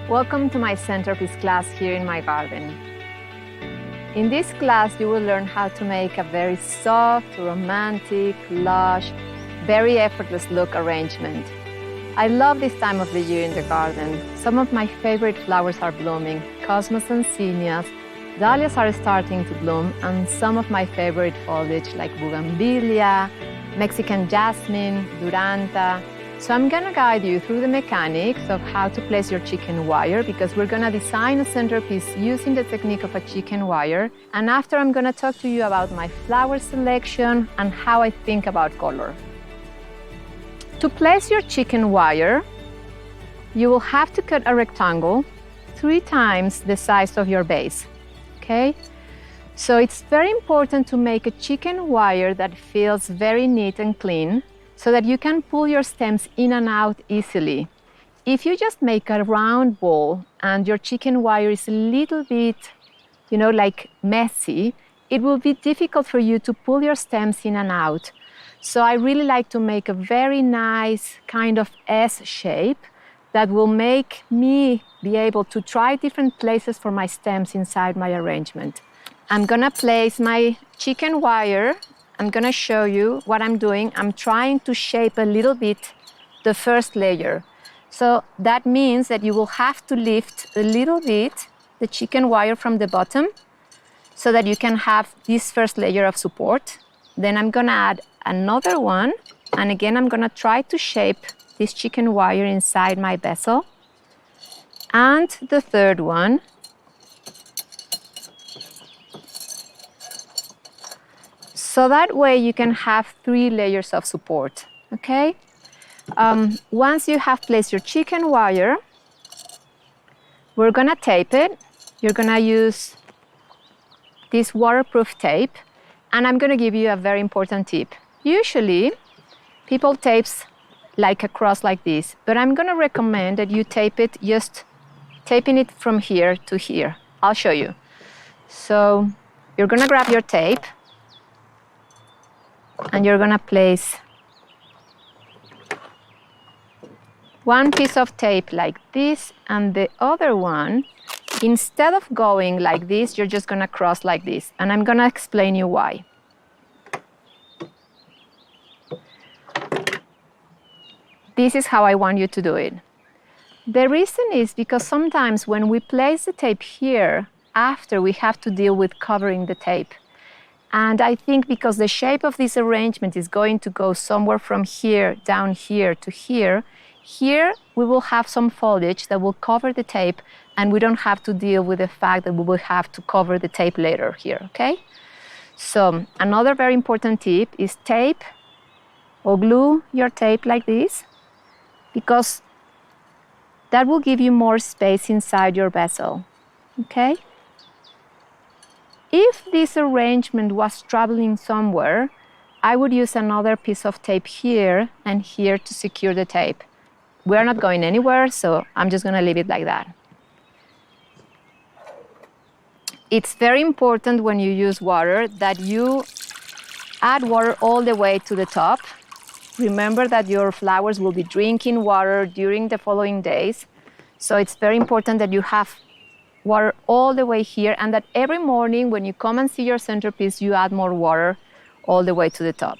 Welcome to my Centerpiece class here in my garden. In this class, you will learn how to make a very soft, romantic, lush, very effortless look arrangement. I love this time of the year in the garden. Some of my favorite flowers are blooming, cosmos and zinnias, dahlias are starting to bloom, and some of my favorite foliage like bougainvillea, Mexican jasmine, duranta. So I'm gonna guide you through the mechanics of how to place your chicken wire, because we're gonna design a centerpiece using the technique of a chicken wire. And after, I'm gonna talk to you about my flower selection and how I think about color. To place your chicken wire, you will have to cut a rectangle 3 times the size of your base, okay? So it's very important to make a chicken wire that feels very neat and clean, so that you can pull your stems in and out easily. If you just make a round ball and your chicken wire is a little bit, like messy, it will be difficult for you to pull your stems in and out. So I really like to make a very nice kind of S shape that will make me be able to try different places for my stems inside my arrangement. I'm gonna place my chicken wire. I'm gonna show you what I'm doing. I'm trying to shape a little bit the first layer. So that means that you will have to lift a little bit the chicken wire from the bottom so that you can have this first layer of support. Then I'm gonna add another one, and again I'm gonna try to shape this chicken wire inside my vessel. And the third one. So that way you can have 3 layers of support, okay? Once you have placed your chicken wire, we're gonna tape it. You're gonna use this waterproof tape, and I'm gonna give you a very important tip. Usually, people tapes like a cross like this, but I'm gonna recommend that you tape it just taping it from here to here. I'll show you. So you're gonna grab your tape, and you're gonna place one piece of tape like this, and the other one, instead of going like this, you're just gonna cross like this. And I'm gonna explain you why. This is how I want you to do it. The reason is because sometimes when we place the tape here, after we have to deal with covering the tape. And I think because the shape of this arrangement is going to go somewhere from here, down here to here, here we will have some foliage that will cover the tape, and we don't have to deal with the fact that we will have to cover the tape later here, okay? So another very important tip is tape or glue your tape like this, because that will give you more space inside your vessel, okay? If this arrangement was traveling somewhere, I would use another piece of tape here and here to secure the tape. We're not going anywhere, so I'm just gonna leave it like that. It's very important when you use water that you add water all the way to the top. Remember that your flowers will be drinking water during the following days, so it's very important that you have water all the way here, and that every morning when you come and see your centerpiece, you add more water all the way to the top.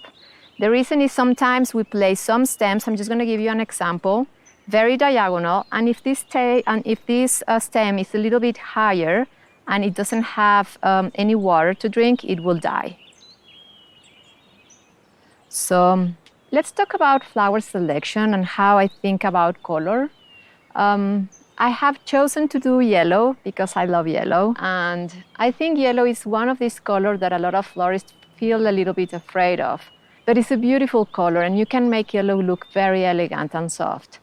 The reason is sometimes we place some stems, I'm just gonna give you an example, very diagonal, and if this stem is a little bit higher and it doesn't have any water to drink, it will die. So let's talk about flower selection and how I think about color. I have chosen to do yellow because I love yellow, and I think yellow is one of these colors that a lot of florists feel a little bit afraid of. But it's a beautiful color, and you can make yellow look very elegant and soft.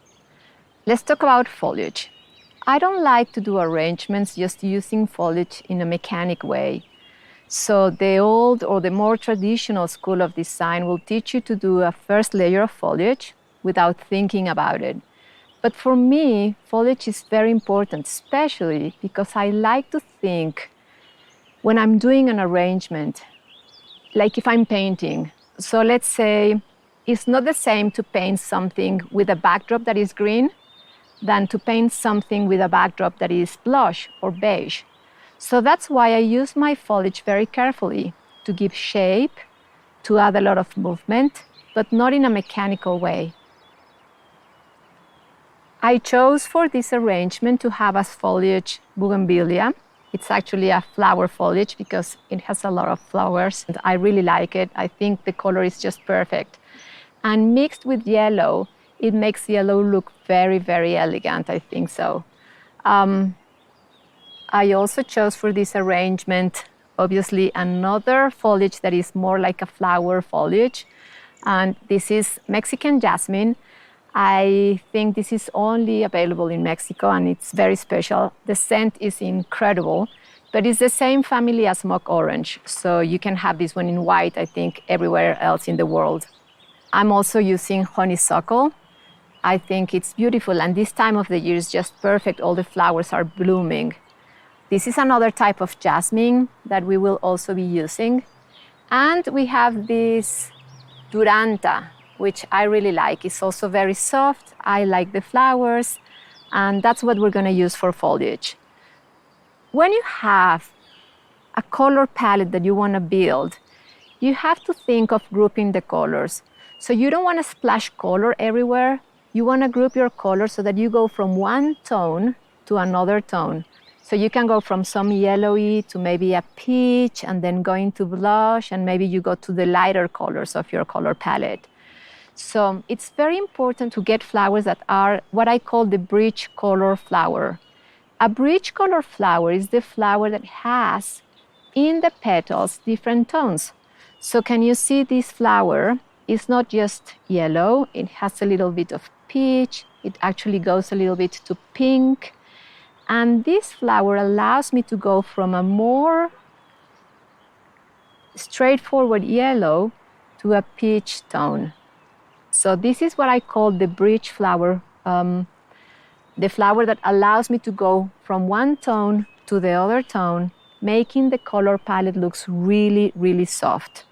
Let's talk about foliage. I don't like to do arrangements just using foliage in a mechanic way. So the old or the more traditional school of design will teach you to do a first layer of foliage without thinking about it. But for me, foliage is very important, especially because I like to think when I'm doing an arrangement, like if I'm painting. So let's say it's not the same to paint something with a backdrop that is green than to paint something with a backdrop that is blush or beige. So that's why I use my foliage very carefully to give shape, to add a lot of movement, but not in a mechanical way. I chose for this arrangement to have as foliage bougainvillea. It's actually a flower foliage because it has a lot of flowers, and I really like it. I think the color is just perfect. And mixed with yellow, it makes yellow look very, very elegant, I think so. I also chose for this arrangement, obviously, another foliage that is more like a flower foliage. And this is Mexican jasmine. I think this is only available in Mexico, and it's very special. The scent is incredible, but it's the same family as mock orange. So you can have this one in white, I think, everywhere else in the world. I'm also using honeysuckle. I think it's beautiful, and this time of the year is just perfect. All the flowers are blooming. This is another type of jasmine that we will also be using. And we have this Duranta, which I really like. It's also very soft. I like the flowers, and that's what we're going to use for foliage. When you have a color palette that you want to build, you have to think of grouping the colors. So you don't want to splash color everywhere. You want to group your colors so that you go from one tone to another tone. So you can go from some yellowy to maybe a peach, and then going to blush, and maybe you go to the lighter colors of your color palette. So it's very important to get flowers that are what I call the bridge color flower. A bridge color flower is the flower that has in the petals different tones. So can you see this flower? It's not just yellow, it has a little bit of peach, it actually goes a little bit to pink. And this flower allows me to go from a more straightforward yellow to a peach tone. So this is what I call the bridge flower, the flower that allows me to go from one tone to the other tone, making the color palette looks really, really soft.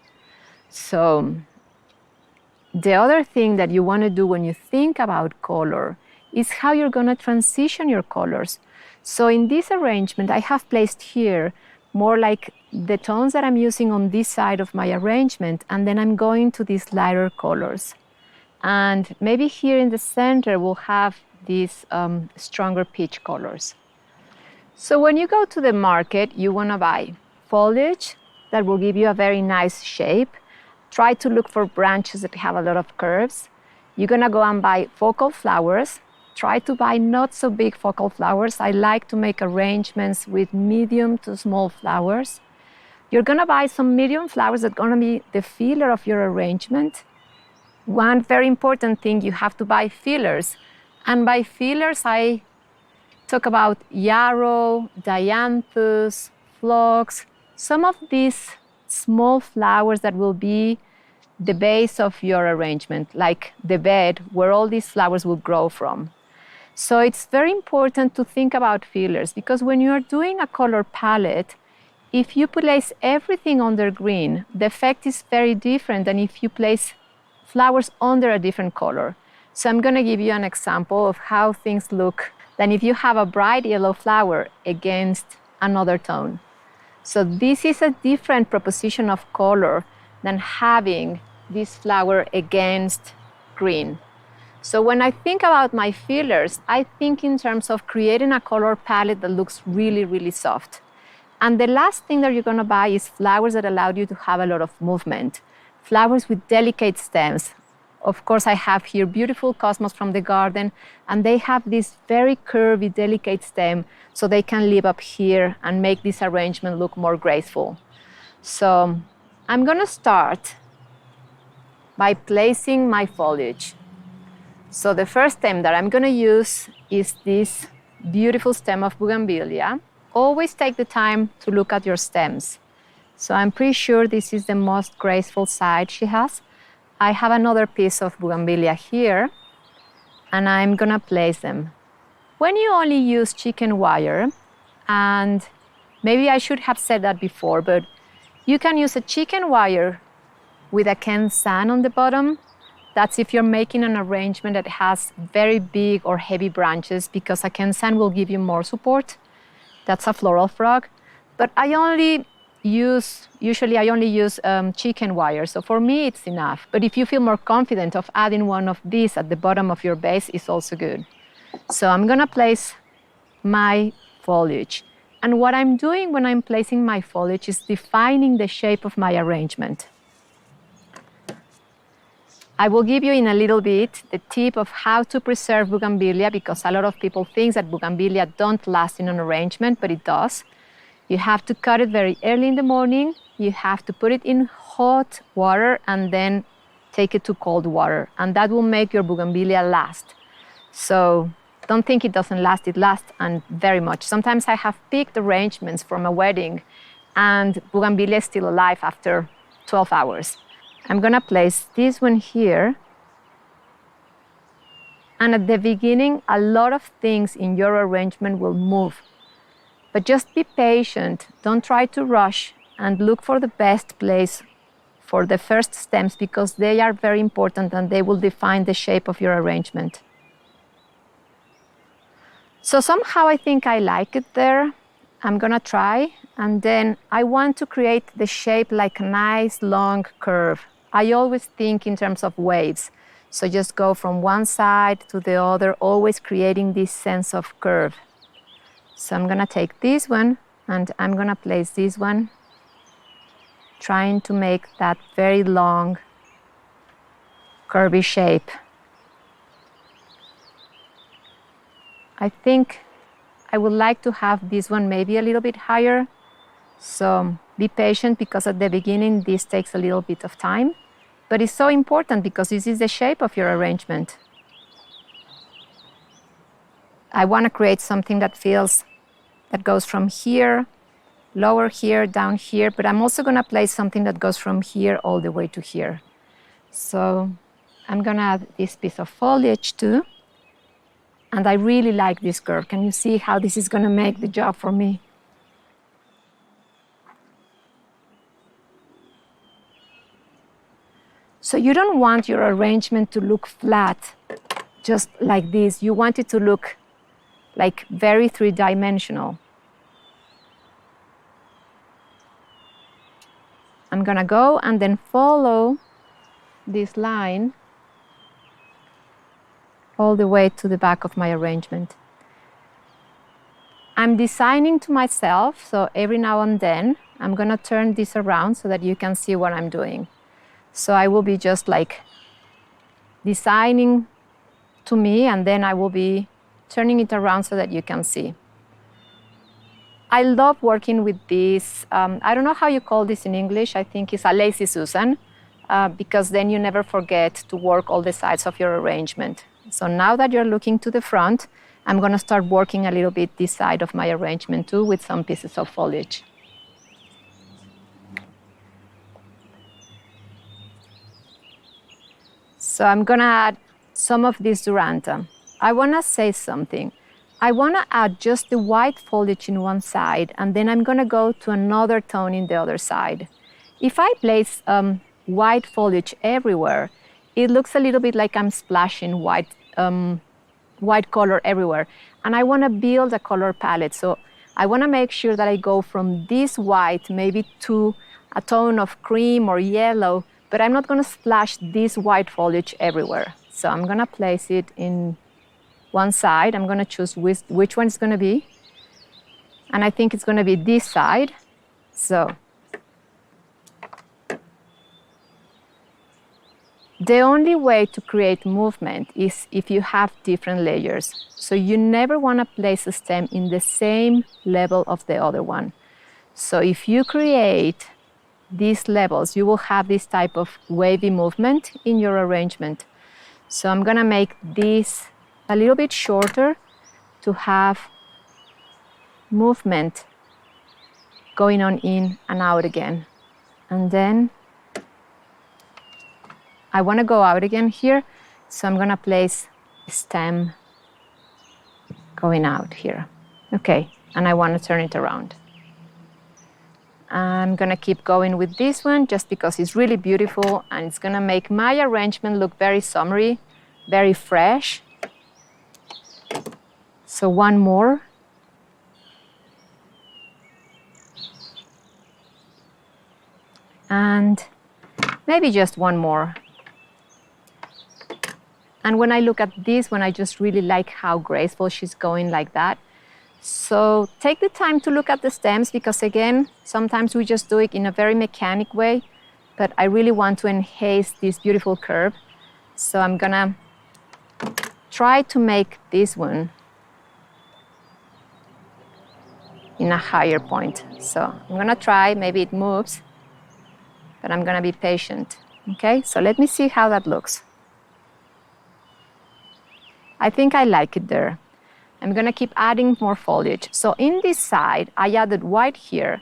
So the other thing that you want to do when you think about color is how you're going to transition your colors. So in this arrangement, I have placed here more like the tones that I'm using on this side of my arrangement, and then I'm going to these lighter colors. And maybe here in the center, we'll have these stronger peach colors. So when you go to the market, you want to buy foliage that will give you a very nice shape. Try to look for branches that have a lot of curves. You're going to go and buy focal flowers. Try to buy not so big focal flowers. I like to make arrangements with medium to small flowers. You're going to buy some medium flowers that are going to be the filler of your arrangement. One very important thing, you have to buy fillers. And by fillers, I talk about yarrow, dianthus, phlox, some of these small flowers that will be the base of your arrangement, like the bed where all these flowers will grow from. So it's very important to think about fillers, because when you're doing a color palette, if you place everything under green, the effect is very different than if you place flowers under a different color. So I'm going to give you an example of how things look than if you have a bright yellow flower against another tone. So this is a different proposition of color than having this flower against green. So when I think about my fillers, I think in terms of creating a color palette that looks really, really soft. And the last thing that you're going to buy is flowers that allow you to have a lot of movement. Flowers with delicate stems. Of course, I have here beautiful cosmos from the garden, and they have this very curvy, delicate stem, so they can live up here and make this arrangement look more graceful. So I'm going to start by placing my foliage. So the first stem that I'm going to use is this beautiful stem of bougainvillea. Always take the time to look at your stems. So I'm pretty sure this is the most graceful side she has. I have another piece of bougainvillea here, and I'm going to place them. When you only use chicken wire, and maybe I should have said that before, but you can use a chicken wire with a Ken sand on the bottom, That's if you're making an arrangement that has very big or heavy branches, because a Kensan will give you more support. That's a floral frog. But usually I only use chicken wire. So for me, it's enough. But if you feel more confident of adding one of these at the bottom of your base, it's also good. So I'm gonna place my foliage. And what I'm doing when I'm placing my foliage is defining the shape of my arrangement. I will give you in a little bit the tip of how to preserve bougainvillea, because a lot of people think that bougainvillea don't last in an arrangement, but it does. You have to cut it very early in the morning. You have to put it in hot water and then take it to cold water. And that will make your bougainvillea last. So don't think it doesn't last, it lasts, and very much. Sometimes I have picked arrangements from a wedding and bougainvillea is still alive after 12 hours. I'm gonna place this one here. And at the beginning, a lot of things in your arrangement will move. But just be patient, don't try to rush, and look for the best place for the first stems, because they are very important and they will define the shape of your arrangement. So somehow I think I like it there. I'm gonna try, and then I want to create the shape like a nice long curve. I always think in terms of waves. So just go from one side to the other, always creating this sense of curve. So I'm gonna take this one and I'm gonna place this one, trying to make that very long, curvy shape. I think I would like to have this one maybe a little bit higher. So be patient, because at the beginning this takes a little bit of time. But it's so important because this is the shape of your arrangement. I want to create something that goes from here, lower here, down here, but I'm also going to place something that goes from here all the way to here. So I'm going to add this piece of foliage too. And I really like this curve. Can you see how this is going to make the job for me? So you don't want your arrangement to look flat, just like this. You want it to look like very three-dimensional. I'm gonna go and then follow this line all the way to the back of my arrangement. I'm designing to myself, so every now and then I'm gonna turn this around so that you can see what I'm doing. So I will be just like designing to me, and then I will be turning it around so that you can see. I love working with this, I don't know how you call this in English, I think it's a lazy Susan, because then you never forget to work all the sides of your arrangement. So now that you're looking to the front, I'm gonna start working a little bit this side of my arrangement too with some pieces of foliage. So I'm gonna add some of this Duranta. I wanna say something. I wanna add just the white foliage in one side, and then I'm gonna go to another tone in the other side. If I place white foliage everywhere, it looks a little bit like I'm splashing white color everywhere. And I wanna build a color palette. So I wanna make sure that I go from this white maybe to a tone of cream or yellow, but I'm not gonna splash this white foliage everywhere. So I'm gonna place it in one side. I'm gonna choose which one it's gonna be. And I think it's gonna be this side. So the only way to create movement is if you have different layers. So you never wanna place a stem in the same level of the other one. So if you create these levels, you will have this type of wavy movement in your arrangement. So I'm gonna make this a little bit shorter to have movement going on in and out again. And then I wanna go out again here, so I'm gonna place a stem going out here. Okay, and I wanna turn it around. I'm gonna keep going with this one just because it's really beautiful and it's gonna make my arrangement look very summery, very fresh. So one more. And maybe just one more. And when I look at this one, I just really like how graceful she's going like that. So take the time to look at the stems because again, sometimes we just do it in a very mechanic way, but I really want to enhance this beautiful curve. So I'm gonna try to make this one in a higher point. So I'm gonna try, maybe it moves, but I'm gonna be patient, okay? So let me see how that looks. I think I like it there. I'm gonna keep adding more foliage. So in this side, I added white here.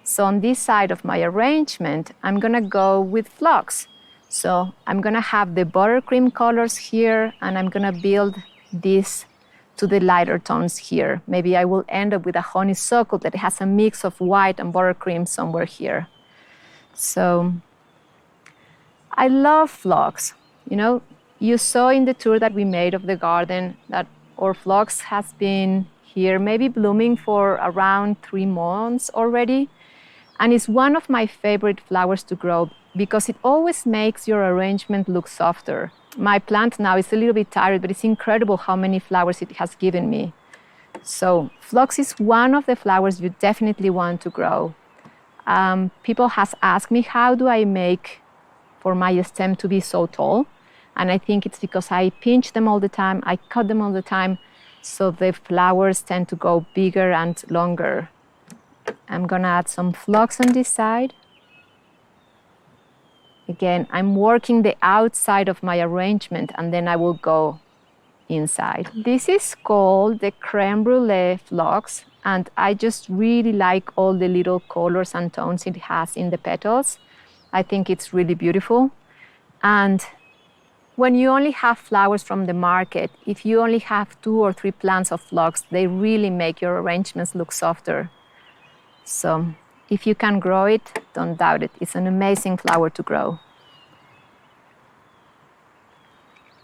So on this side of my arrangement, I'm gonna go with phlox. So I'm gonna have the buttercream colors here, and I'm gonna build this to the lighter tones here. Maybe I will end up with a honeysuckle that has a mix of white and buttercream somewhere here. So I love phlox. You know, you saw in the tour that we made of the garden that our phlox has been here, maybe blooming for around 3 months already. And it's one of my favorite flowers to grow because it always makes your arrangement look softer. My plant now is a little bit tired, but it's incredible how many flowers it has given me. So phlox is one of the flowers you definitely want to grow. People has asked me, how do I make for my stem to be so tall? And I think it's because I pinch them all the time, I cut them all the time, so the flowers tend to go bigger and longer. I'm gonna add some phlox on this side. Again, I'm working the outside of my arrangement and then I will go inside. This is called the creme brulee phlox, and I just really like all the little colors and tones it has in the petals. I think it's really beautiful. And when you only have flowers from the market, if you only have 2 or 3 plants of phlox, they really make your arrangements look softer. So if you can grow it, don't doubt it. It's an amazing flower to grow.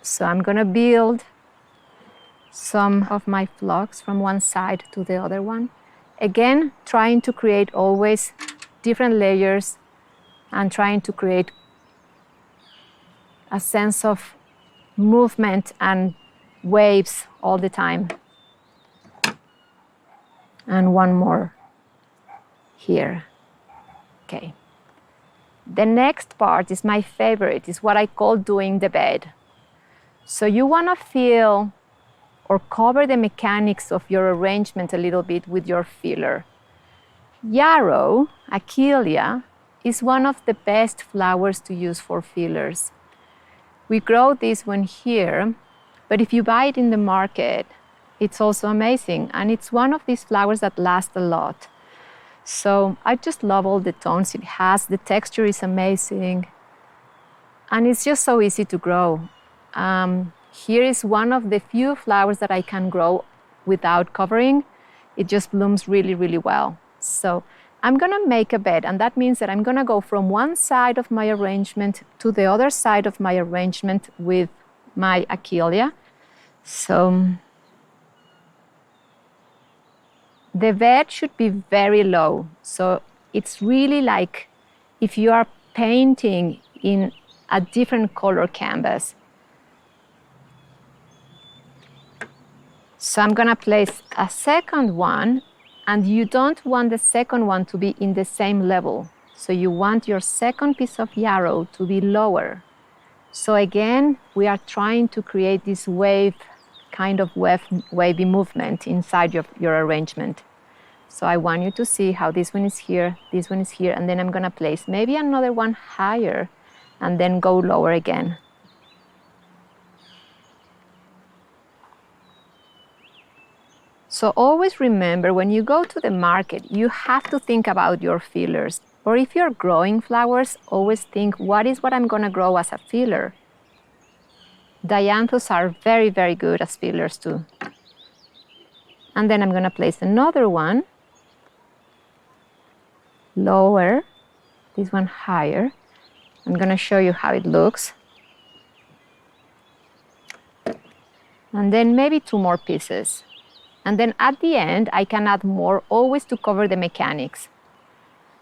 So I'm gonna build some of my phlox from one side to the other one. Again, trying to create always different layers and trying to create a sense of movement and waves all the time. And one more here. Okay. The next part is my favorite. It's what I call doing the bed. So you want to feel or cover the mechanics of your arrangement a little bit with your filler. Yarrow, Achillea, is one of the best flowers to use for fillers. We grow this one here, but if you buy it in the market, it's also amazing. And it's one of these flowers that last a lot. So I just love all the tones it has. The texture is amazing. And it's just so easy to grow. Here is one of the few flowers that I can grow without covering. It just blooms really, really well. So I'm gonna make a bed, and that means that I'm gonna go from one side of my arrangement to the other side of my arrangement with my Achillea. So the bed should be very low. So it's really like if you are painting in a different color canvas. So I'm gonna place a second one, and you don't want the second one to be in the same level. So you want your second piece of yarrow to be lower. So again, we are trying to create this wave, kind of wavy movement inside your arrangement. So I want you to see how this one is here, and then I'm gonna place maybe another one higher and then go lower again. So always remember, when you go to the market, you have to think about your fillers. Or if you're growing flowers, always think, what I'm gonna grow as a filler? Dianthus are very, very good as fillers too. And then I'm gonna place another one lower, this one higher. I'm going to show you how it looks. And then maybe 2 more pieces. And then at the end, I can add more, always to cover the mechanics.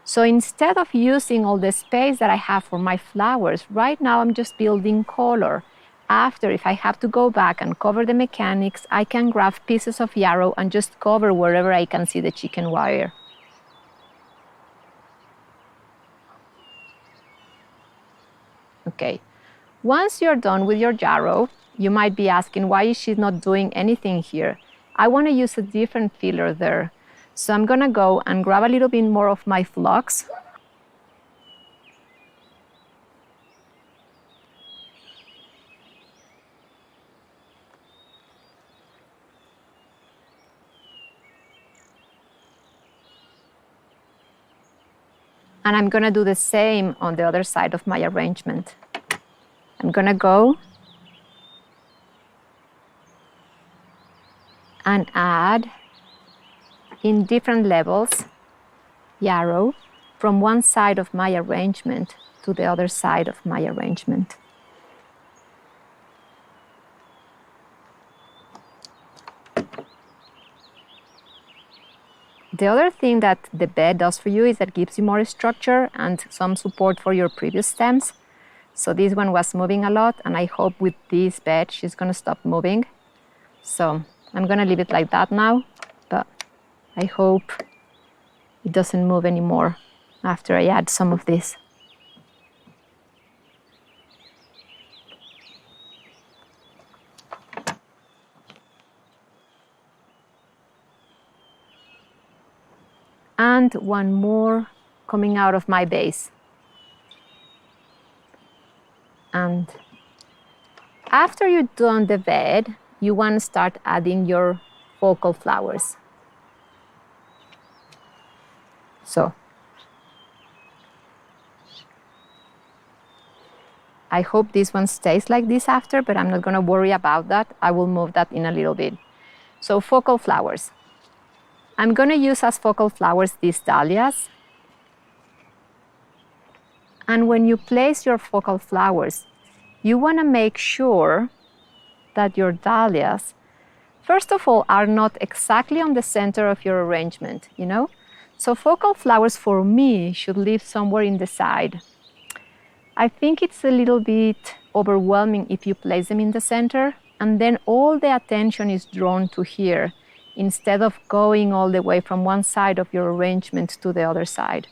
So instead of using all the space that I have for my flowers, right now I'm just building color. After, if I have to go back and cover the mechanics, I can grab pieces of yarrow and just cover wherever I can see the chicken wire. Okay, once you're done with your yarrow, you might be asking, why is she not doing anything here? I want to use a different filler there. So I'm going to go and grab a little bit more of my flux. And I'm going to do the same on the other side of my arrangement. I'm going to go and add in different levels yarrow from one side of my arrangement to the other side of my arrangement. The other thing that the bed does for you is that it gives you more structure and some support for your previous stems. So this one was moving a lot, and I hope with this bed she's going to stop moving. So I'm going to leave it like that now, but I hope it doesn't move anymore after I add some of this. And one more coming out of my base. And after you've done the bed, you want to start adding your focal flowers. So I hope this one stays like this after, but I'm not going to worry about that. I will move that in a little bit. So focal flowers. I'm going to use as focal flowers these dahlias. And when you place your focal flowers, you want to make sure that your dahlias, first of all, are not exactly on the center of your arrangement, you know? So focal flowers for me should live somewhere in the side. I think it's a little bit overwhelming if you place them in the center, and then all the attention is drawn to here, instead of going all the way from one side of your arrangement to the other side.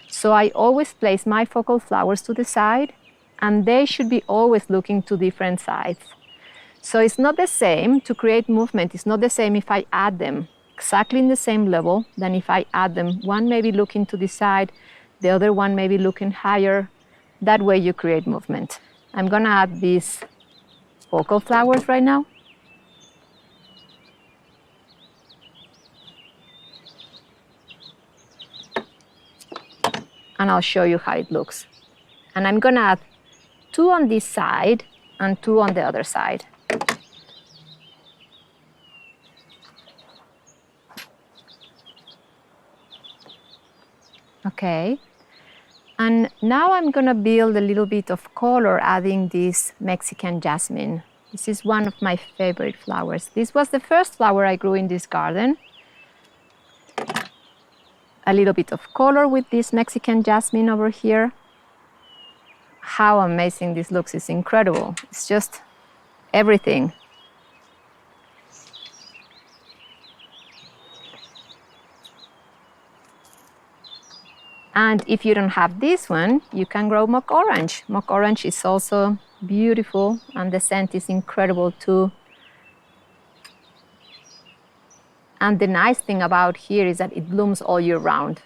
So I always place my focal flowers to the side, and they should be always looking to different sides. So it's not the same to create movement. It's not the same if I add them exactly in the same level than if I add them. One maybe looking to the side, the other one maybe looking higher. That way you create movement. I'm gonna add these focal flowers right now. And I'll show you how it looks. And I'm gonna add 2 on this side and 2 on the other side. Okay, and now I'm gonna build a little bit of color adding this Mexican jasmine. This is one of my favorite flowers. This was the first flower I grew in this garden. A little bit of color with this Mexican jasmine over here. How amazing this looks, it's incredible. It's just everything. And if you don't have this one, you can grow mock orange. Mock orange is also beautiful, and the scent is incredible too. And the nice thing about here is that it blooms all year round.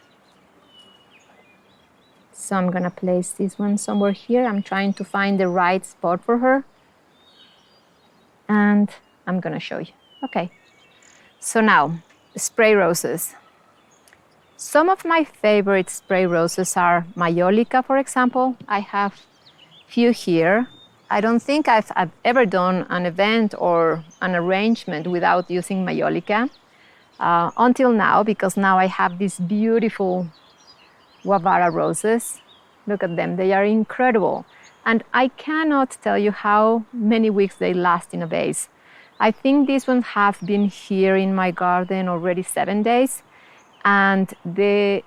So I'm gonna place this one somewhere here. I'm trying to find the right spot for her. And I'm gonna show you. Okay, so now, spray roses. Some of my favorite spray roses are Maiolica, for example. I have few here. I don't think I've ever done an event or an arrangement without using Maiolica until now, because now I have this beautiful Guavara roses. Look at them, they are incredible. And I cannot tell you how many weeks they last in a vase. I think these ones have been here in my garden already 7 days. And the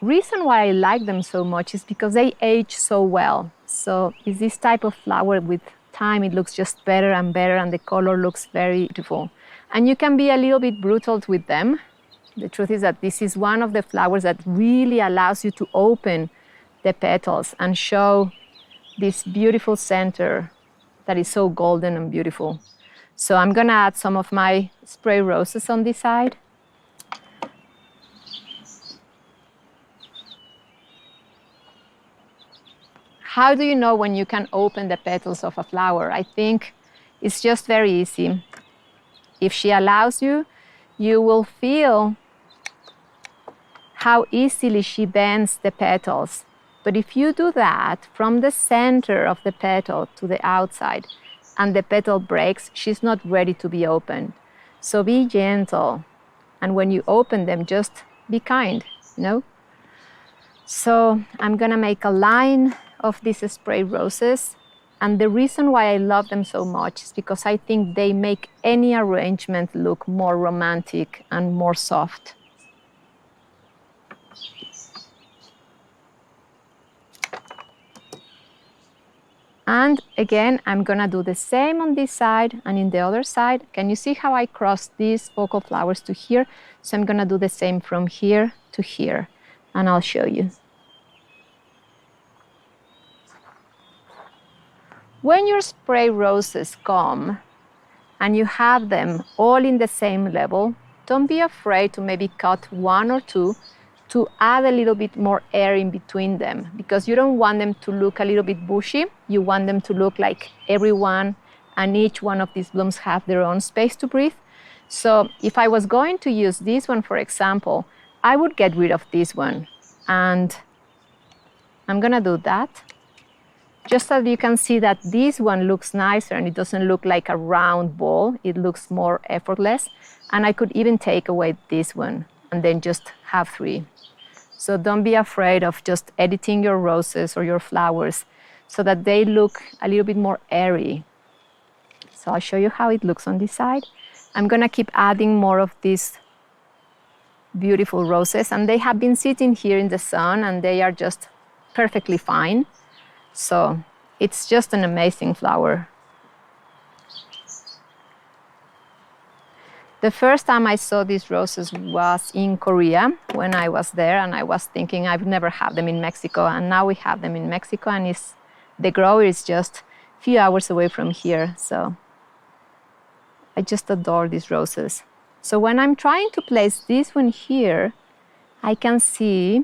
reason why I like them so much is because they age so well. So it's this type of flower with time, it looks just better and better, and the color looks very beautiful. And you can be a little bit brutal with them. The truth is that this is one of the flowers that really allows you to open the petals and show this beautiful center that is so golden and beautiful. So I'm gonna add some of my spray roses on this side. How do you know when you can open the petals of a flower? I think it's just very easy. If she allows you, you will feel how easily she bends the petals. But if you do that from the center of the petal to the outside and the petal breaks, she's not ready to be opened. So be gentle. And when you open them, just be kind, you know? So I'm gonna make a line of these spray roses. And the reason why I love them so much is because I think they make any arrangement look more romantic and more soft. And again, I'm gonna do the same on this side and in the other side. Can you see how I crossed these focal flowers to here? So I'm gonna do the same from here to here, and I'll show you. When your spray roses come and you have them all in the same level, don't be afraid to maybe cut one or two to add a little bit more air in between them, because you don't want them to look a little bit bushy. You want them to look like everyone and each one of these blooms have their own space to breathe. So if I was going to use this one, for example, I would get rid of this one. And I'm gonna do that. Just so you can see that this one looks nicer and it doesn't look like a round ball. It looks more effortless. And I could even take away this one and then just have 3. So don't be afraid of just editing your roses or your flowers so that they look a little bit more airy. So I'll show you how it looks on this side. I'm gonna keep adding more of these beautiful roses, and they have been sitting here in the sun and they are just perfectly fine. So it's just an amazing flower. The first time I saw these roses was in Korea when I was there, and I was thinking I've never had them in Mexico, and now we have them in Mexico, and the grower is just a few hours away from here. So I just adore these roses. So when I'm trying to place this one here, I can see